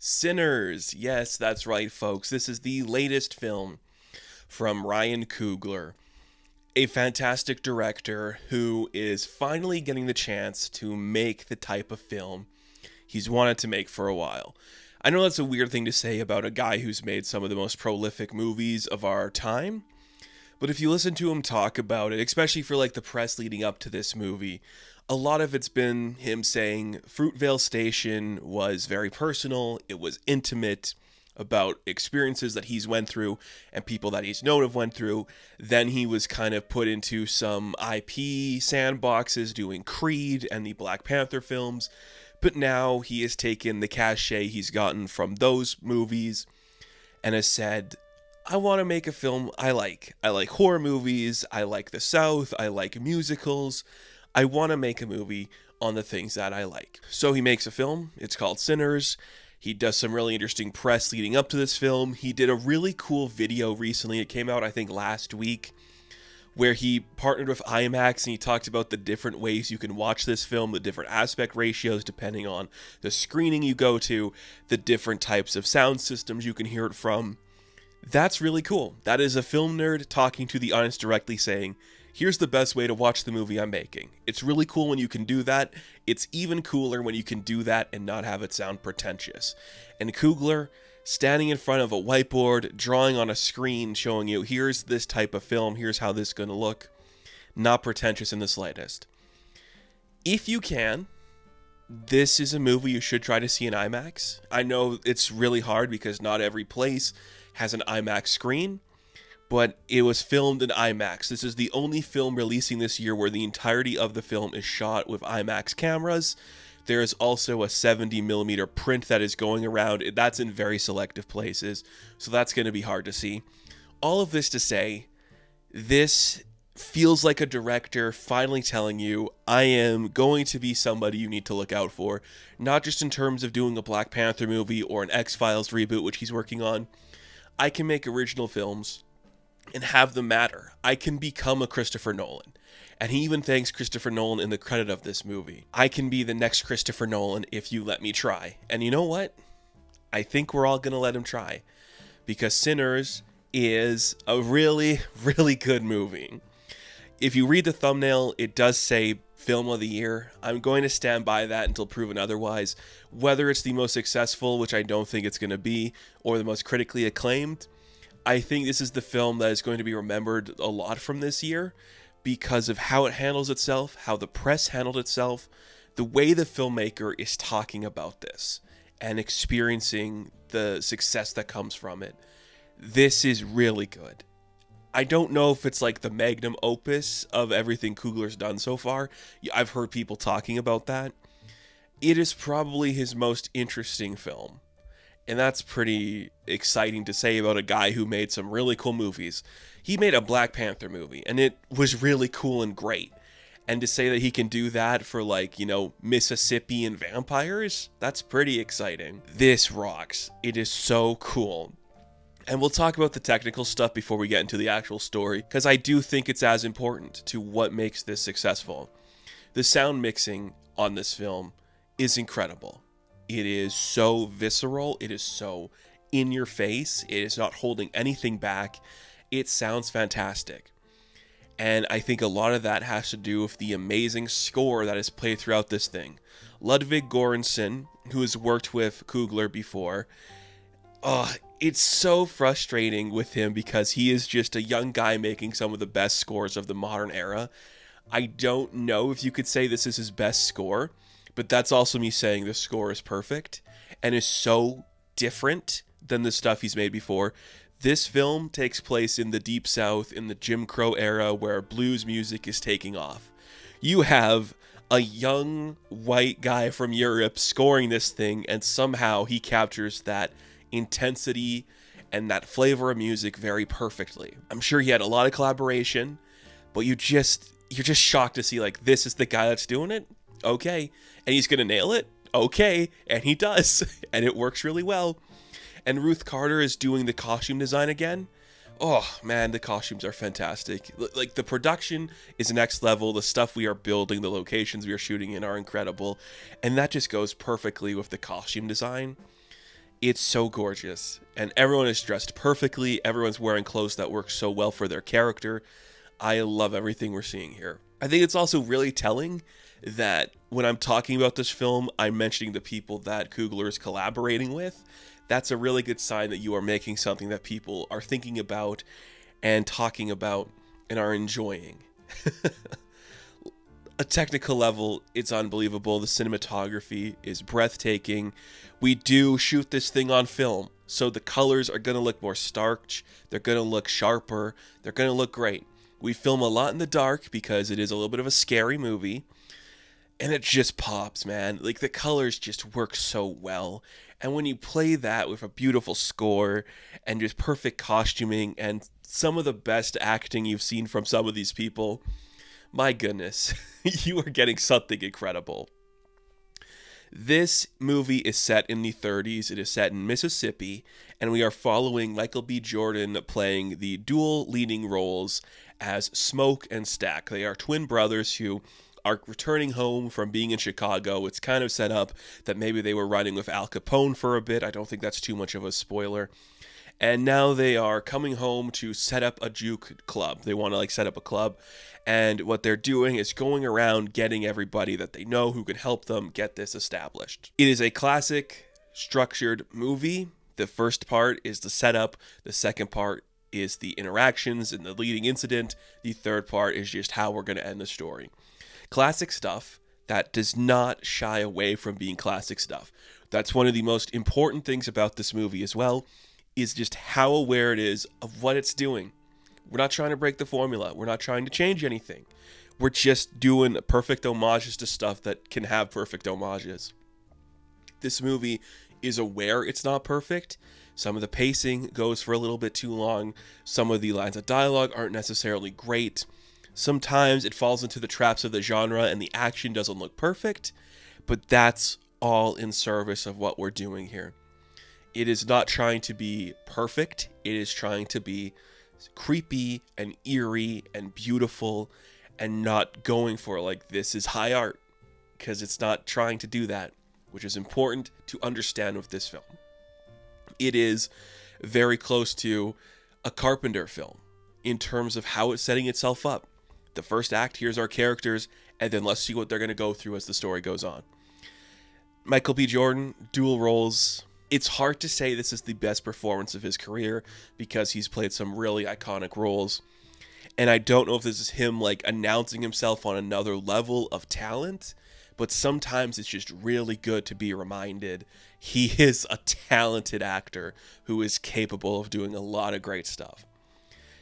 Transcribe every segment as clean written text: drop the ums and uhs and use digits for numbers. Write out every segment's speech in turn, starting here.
Sinners. Yes, that's right, folks. This is the latest film from Ryan Coogler, a fantastic director who is finally getting the chance to make the type of film he's wanted to make for a while. I know that's a weird thing to say about a guy who's made some of the most prolific movies of our time, but if you listen to him talk about it, especially for like the press leading up to this movie, a lot of it's been him saying Fruitvale Station was very personal, it was intimate, about experiences that he's went through and people that he's known have went through. Then he was kind of put into some IP sandboxes doing Creed and the Black Panther films. But now he has taken the cachet he's gotten from those movies and has said, I want to make a film I like. I like horror movies. I like the South. I like musicals. I want to make a movie on the things that I like. So he makes a film. It's called Sinners. He does some really interesting press leading up to this film. He did a really cool video recently. It came out, I think, last week, where he partnered with IMAX and he talked about the different ways you can watch this film, the different aspect ratios depending on the screening you go to, the different types of sound systems you can hear it from. That's really cool. That is a film nerd talking to the audience directly saying, here's the best way to watch the movie I'm making. It's really cool when you can do that. It's even cooler when you can do that and not have it sound pretentious. And Coogler, standing in front of a whiteboard, drawing on a screen, showing you, here's this type of film, here's how this is going to look. Not pretentious in the slightest. If you can, this is a movie you should try to see in IMAX. I know it's really hard because not every place has an IMAX screen, but it was filmed in IMAX. This is the only film releasing this year where the entirety of the film is shot with IMAX cameras. There is also a 70mm print that is going around. That's in very selective places, so that's going to be hard to see. All of this to say, this feels like a director finally telling you, I am going to be somebody you need to look out for, not just in terms of doing a Black Panther movie or an X-Files reboot, which he's working on. I can make original films and have them matter. I can become a Christopher Nolan. And he even thanks Christopher Nolan in the credit of this movie. I can be the next Christopher Nolan if you let me try. And you know what? I think we're all going to let him try. Because Sinners is a really, really good movie. If you read the thumbnail, it does say Film of the Year. I'm going to stand by that until proven otherwise. Whether it's the most successful, which I don't think it's going to be, or the most critically acclaimed, I think this is the film that is going to be remembered a lot from this year because of how it handles itself, how the press handled itself, the way the filmmaker is talking about this and experiencing the success that comes from it. This is really good. I don't know if it's like the magnum opus of everything Coogler's done so far. I've heard people talking about that. It is probably his most interesting film. And that's pretty exciting to say about a guy who made some really cool movies. He made a Black Panther movie, and it was really cool and great. And to say that he can do that for, like, you know, Mississippi and vampires, that's pretty exciting. This rocks. It is so cool. And we'll talk about the technical stuff before we get into the actual story, because I do think it's as important to what makes this successful. The sound mixing on this film is incredible. It is so visceral. It is so in your face. It is not holding anything back. It sounds fantastic. And I think a lot of that has to do with the amazing score that is played throughout this thing. Ludwig Göransson, who has worked with Coogler before, it's so frustrating with him because he is just a young guy making some of the best scores of the modern era. I don't know if you could say this is his best score, but that's also me saying the score is perfect and is so different than the stuff he's made before. This film takes place in the Deep South, in the Jim Crow era, where blues music is taking off. You have a young white guy from Europe scoring this thing, and somehow he captures that intensity and that flavor of music very perfectly. I'm sure he had a lot of collaboration, but you're just shocked to see, like, this is the guy that's doing it? Okay. And he's gonna nail it? Okay. And he does. And it works really well. And Ruth Carter is doing the costume design again. Oh man, the costumes are fantastic. Like, the production is next level. The stuff we are building, the locations we are shooting in are incredible. And that just goes perfectly with the costume design. It's so gorgeous, and everyone is dressed perfectly. Everyone's wearing clothes that work so well for their character. I love everything we're seeing here. I think it's also really telling that when I'm talking about this film, I'm mentioning the people that Coogler is collaborating with. That's a really good sign that you are making something that people are thinking about and talking about and are enjoying. A technical level, it's unbelievable. The cinematography is breathtaking. We do shoot this thing on film, so the colors are going to look more stark. They're going to look sharper. They're going to look great. We film a lot in the dark because it is a little bit of a scary movie, and it just pops, man. Like, the colors just work so well. And when you play that with a beautiful score and just perfect costuming and some of the best acting you've seen from some of these people, my goodness, you are getting something incredible. This movie is set in the 30s. It is set in Mississippi, and we are following Michael B. Jordan playing the dual leading roles as Smoke and Stack. They are twin brothers who are returning home from being in Chicago. It's kind of set up that maybe they were running with Al Capone for a bit. I don't think that's too much of a spoiler. And now they are coming home to set up a juke club. They want to set up a club. And what they're doing is going around getting everybody that they know who can help them get this established. It is a classic structured movie. The first part is the setup. The second part is the interactions and the leading incident. The third part is just how we're going to end the story. Classic stuff that does not shy away from being classic stuff. That's one of the most important things about this movie as well, is just how aware it is of what it's doing. We're not trying to break the formula. We're not trying to change anything. We're just doing perfect homages to stuff that can have perfect homages. This movie is aware it's not perfect. Some of the pacing goes for a little bit too long. Some of the lines of dialogue aren't necessarily great. Sometimes it falls into the traps of the genre and the action doesn't look perfect, but that's all in service of what we're doing here. It is not trying to be perfect. It is trying to be creepy and eerie and beautiful, and not going for this is high art, because it's not trying to do that, which is important to understand with this film. It is very close to a Carpenter film in terms of how it's setting itself up. The first act, here's our characters, and then let's see what they're going to go through as the story goes on. Michael B. Jordan, dual roles. It's hard to say this is the best performance of his career because he's played some really iconic roles. And I don't know if this is him announcing himself on another level of talent, but sometimes it's just really good to be reminded he is a talented actor who is capable of doing a lot of great stuff.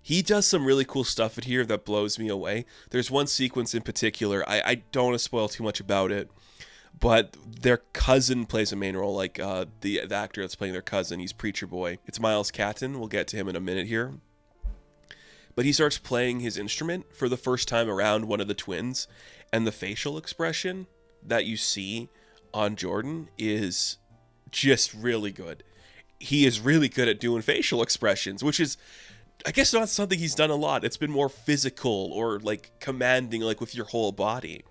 He does some really cool stuff in here that blows me away. There's one sequence in particular, I don't want to spoil too much about it, but their cousin plays a main role, the actor that's playing their cousin. He's Preacher Boy. It's Miles Catton. We'll get to him in a minute here. But he starts playing his instrument for the first time around one of the twins, and the facial expression that you see on Jordan is just really good. He is really good at doing facial expressions, which is, I guess, not something he's done a lot. It's been more physical or commanding, with your whole body.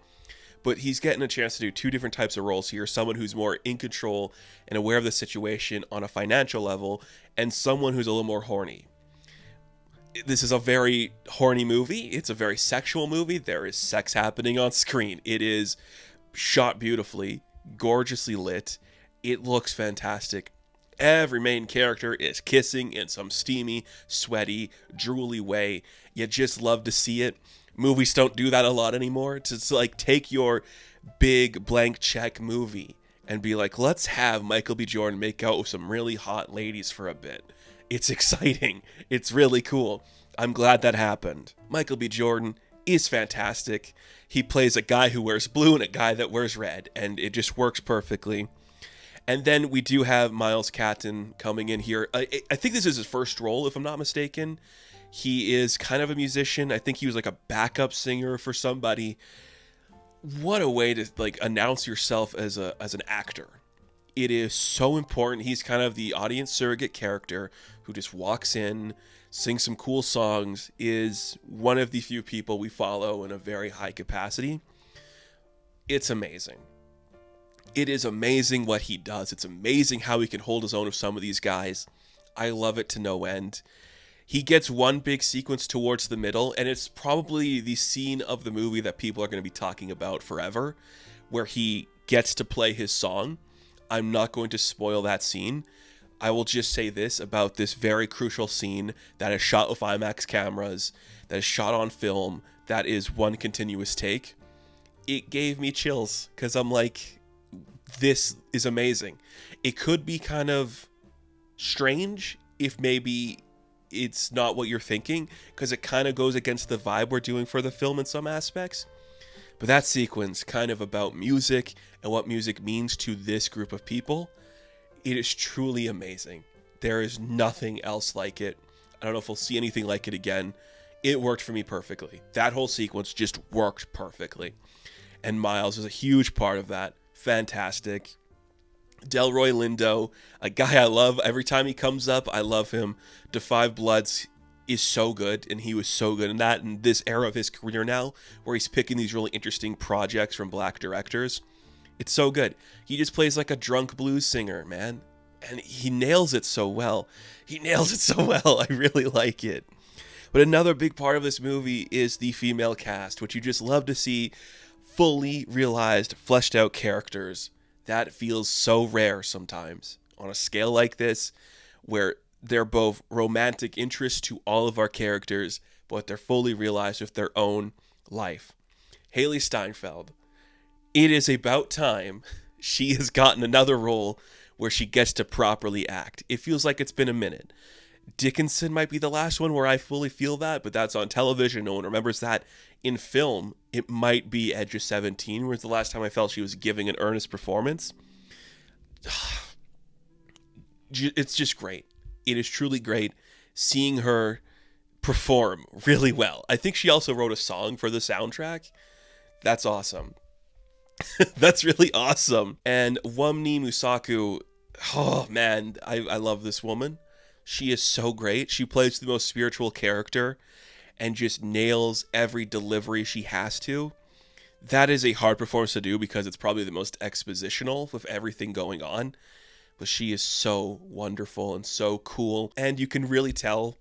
But he's getting a chance to do two different types of roles here. Someone who's more in control and aware of the situation on a financial level, and someone who's a little more horny. This is a very horny movie. It's a very sexual movie. There is sex happening on screen. It is shot beautifully, gorgeously lit. It looks fantastic. Every main character is kissing in some steamy, sweaty, drooly way. You just love to see it. Movies don't do that a lot anymore. To take your big blank check movie and be let's have Michael B. Jordan make out with some really hot ladies for a bit. It's exciting. It's really cool. I'm glad that happened. Michael B. Jordan is fantastic. He plays a guy who wears blue and a guy that wears red, and it just works perfectly. And then we do have Miles Catton coming in here. I think this is his first role, if I'm not mistaken. He is kind of a musician. I think he was a backup singer for somebody. What a way to announce yourself as an actor. It is so important. He's kind of the audience surrogate character who just walks in, sings some cool songs, is one of the few people we follow in a very high capacity. It's amazing. It is amazing what he does. It's amazing how he can hold his own with some of these guys. I love it to no end. He gets one big sequence towards the middle, and it's probably the scene of the movie that people are going to be talking about forever, where he gets to play his song. I'm not going to spoil that scene. I will just say this about this very crucial scene that is shot with IMAX cameras, that is shot on film, that is one continuous take. It gave me chills, because I'm like, this is amazing. It could be kind of strange if maybe it's not what you're thinking, because it kind of goes against the vibe we're doing for the film in some aspects. But that sequence, kind of about music and what music means to this group of people, it is truly amazing. There is nothing else like it. I don't know if we'll see anything like it again. It worked for me perfectly. That whole sequence just worked perfectly. And Miles was a huge part of that. Fantastic. Delroy Lindo, a guy I love. Every time he comes up, I love him. Da 5 Bloods is so good, and he was so good in that. In this era of his career now, where he's picking these really interesting projects from black directors, it's so good. He just plays like a drunk blues singer, man. And he nails it so well. He nails it so well. I really like it. But another big part of this movie is the female cast, which you just love to see fully realized, fleshed out characters. That feels so rare sometimes on a scale like this, where they're both romantic interests to all of our characters, but they're fully realized with their own life. Haley Steinfeld. It is about time she has gotten another role where she gets to properly act. It feels like it's been a minute. Dickinson might be the last one where I fully feel that, but that's on television. No one remembers that. In film, it might be Edge of 17, whereas the last time I felt she was giving an earnest performance. It's just great. It is truly great seeing her perform really well. I think she also wrote a song for the soundtrack. That's awesome. That's really awesome. And Wumni Musaku, oh man, I love this woman. She is so great. She plays the most spiritual character and just nails every delivery she has to. That is a hard performance to do because it's probably the most expositional with everything going on. But she is so wonderful and so cool. And you can really tell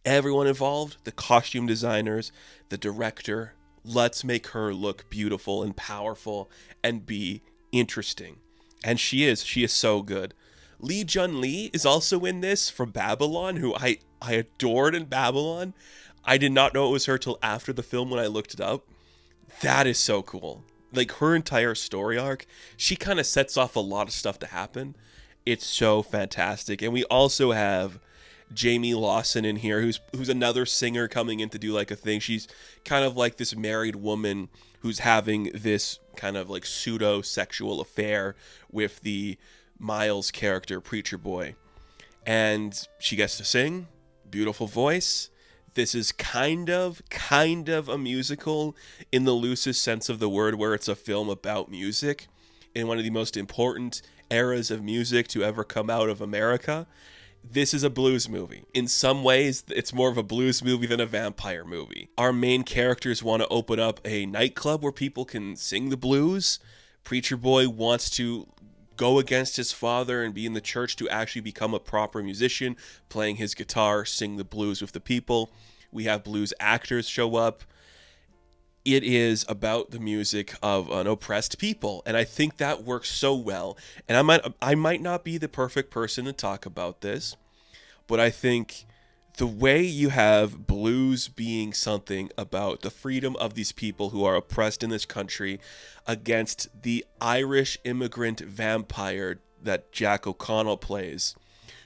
everyone involved, the costume designers, the director, let's make her look beautiful and powerful and be interesting. And she is so good. Lee Jun-Lee is also in this from Babylon, who I adored in Babylon. I did not know it was her till after the film when I looked it up. That is so cool. Like, her entire story arc, she kind of sets off a lot of stuff to happen. It's so fantastic. And we also have Jamie Lawson in here, who's another singer coming in to do like a thing. She's kind of like this married woman who's having this kind of like pseudo-sexual affair with the Miles character, Preacher Boy. And she gets to sing. Beautiful voice. This is kind of a musical in the loosest sense of the word, where it's a film about music in one of the most important eras of music to ever come out of America. This is a blues movie. In some ways, it's more of a blues movie than a vampire movie. Our main characters want to open up a nightclub where people can sing the blues. Preacher Boy wants to go against his father and be in the church to actually become a proper musician, playing his guitar, sing the blues with the people. We have blues actors show up. It is about the music of an oppressed people, and I think that works so well. And I might not be the perfect person to talk about this, but I think the way you have blues being something about the freedom of these people who are oppressed in this country against the Irish immigrant vampire that Jack O'Connell plays,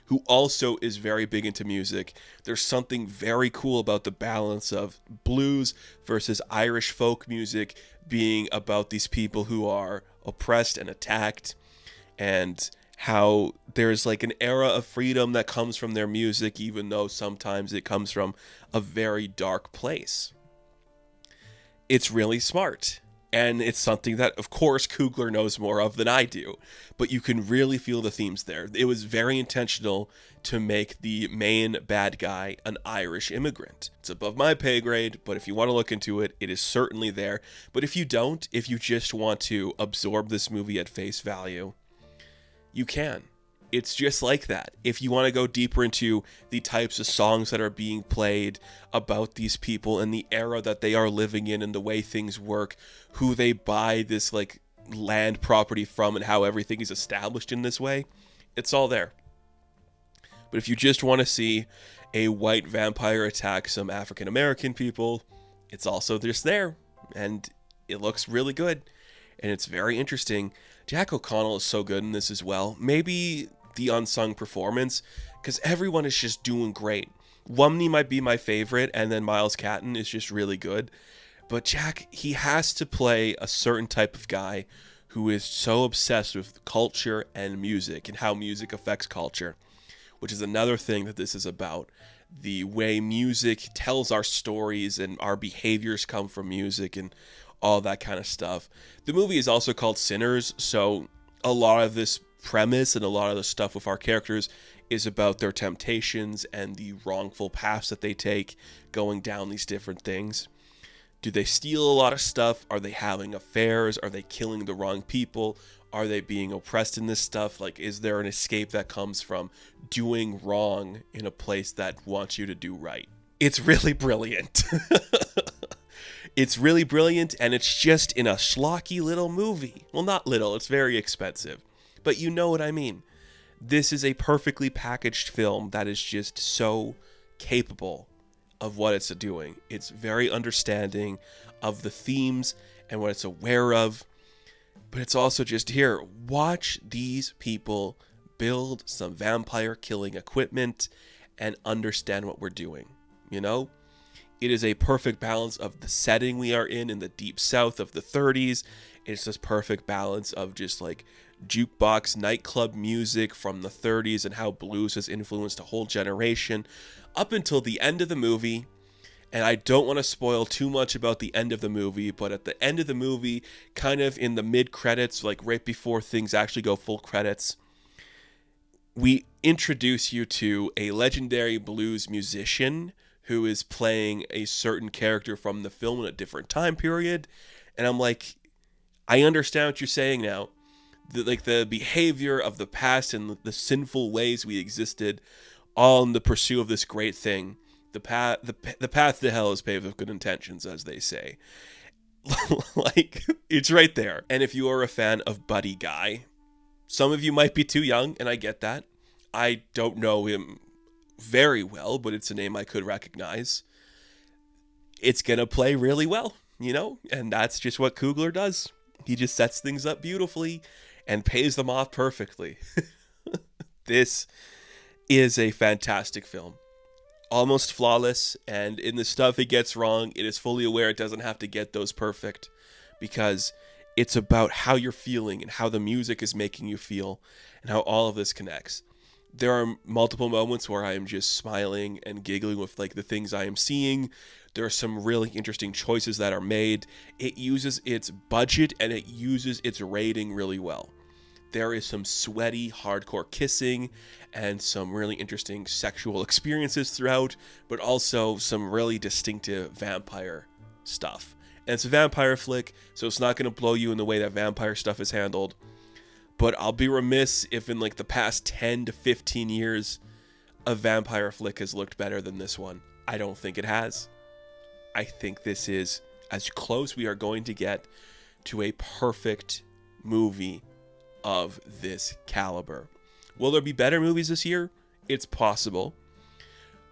who also is very big into music. There's something very cool about the balance of blues versus Irish folk music being about these people who are oppressed and attacked, and how there's like an era of freedom that comes from their music, even though sometimes it comes from a very dark place. It's really smart. And it's something that, of course, Coogler knows more of than I do. But you can really feel the themes there. It was very intentional to make the main bad guy an Irish immigrant. It's above my pay grade, but if you want to look into it, it is certainly there. But if you don't, if you just want to absorb this movie at face value, you can. It's just like that. If you want to go deeper into the types of songs that are being played about these people and the era that they are living in and the way things work, who they buy this like land property from and how everything is established in this way, it's all there. But if you just want to see a white vampire attack some African American people, it's also just there. And it looks really good. And it's very interesting. Jack O'Connell is so good in this as well. Maybe the unsung performance, because everyone is just doing great. Lumney might be my favorite, and then Miles Catton is just really good. But Jack, he has to play a certain type of guy who is so obsessed with culture and music and how music affects culture, which is another thing that this is about. The way music tells our stories and our behaviors come from music and all that kind of stuff. The movie is also called Sinners, so a lot of this premise and a lot of the stuff with our characters is about their temptations and the wrongful paths that they take going down these different things. Do they steal a lot of stuff? Are they having affairs? Are they killing the wrong people? Are they being oppressed in this stuff? Like, is there an escape that comes from doing wrong in a place that wants you to do right? It's really brilliant. It's really brilliant, and it's just in a schlocky little movie. Well, not little, it's very expensive. But you know what I mean. This is a perfectly packaged film that is just so capable of what it's doing. It's very understanding of the themes and what it's aware of. But it's also just here, watch these people build some vampire killing equipment and understand what we're doing. You know? It is a perfect balance of the setting we are in the deep south of the 30s. It's this perfect balance of just like jukebox nightclub music from the 30s and how blues has influenced a whole generation up until the end of the movie. And I don't want to spoil too much about the end of the movie, but at the end of the movie, kind of in the mid-credits, like right before things actually go full credits, we introduce you to a legendary blues musician who is playing a certain character from the film in a different time period. And I'm like, I understand what you're saying now. The behavior of the past and the sinful ways we existed, all in the pursuit of this great thing. The path to hell is paved with good intentions, as they say. Like, it's right there. And if you are a fan of Buddy Guy, some of you might be too young, and I get that. I don't know him very well, but it's a name I could recognize. It's gonna play really well, you know? And that's just what Coogler does. He just sets things up beautifully and pays them off perfectly. This is a fantastic film. Almost flawless, and in the stuff it gets wrong, it is fully aware it doesn't have to get those perfect, because it's about how you're feeling and how the music is making you feel and how all of this connects. There are multiple moments where I am just smiling and giggling with like the things I am seeing. There are some really interesting choices that are made. It uses its budget and it uses its rating really well. There is some sweaty, hardcore kissing and some really interesting sexual experiences throughout, but also some really distinctive vampire stuff. And it's a vampire flick, so it's not going to blow you in the way that vampire stuff is handled. But I'll be remiss if in like the past 10 to 15 years, a vampire flick has looked better than this one. I don't think it has. I think this is as close we are going to get to a perfect movie of this caliber. Will there be better movies this year? It's possible.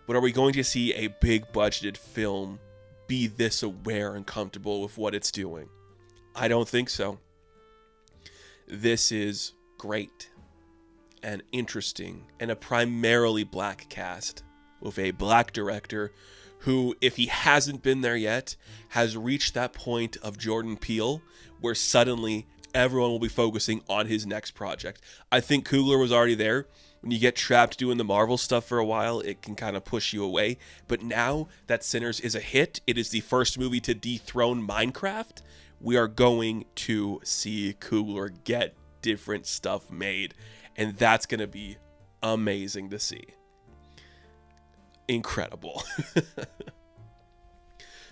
But are we going to see a big budgeted film be this aware and comfortable with what it's doing? I don't think so. This is great and interesting and a primarily black cast with a black director who, if he hasn't been there yet, has reached that point of Jordan Peele where suddenly everyone will be focusing on his next project. I think Coogler was already there. When you get trapped doing the Marvel stuff for a while, it can kind of push you away. But now that Sinners is a hit, it is the first movie to dethrone Minecraft, we are going to see Coogler get different stuff made, and that's going to be amazing to see. Incredible.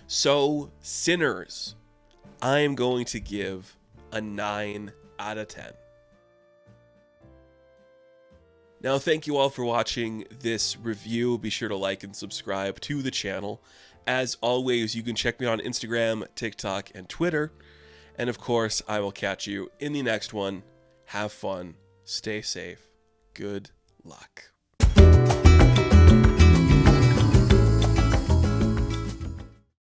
So, Sinners, I am going to give a 9 out of 10. Now, thank you all for watching this review. Be sure to like and subscribe to the channel. As always, you can check me out on Instagram, TikTok, and Twitter. And of course, I will catch you in the next one. Have fun. Stay safe. Good luck.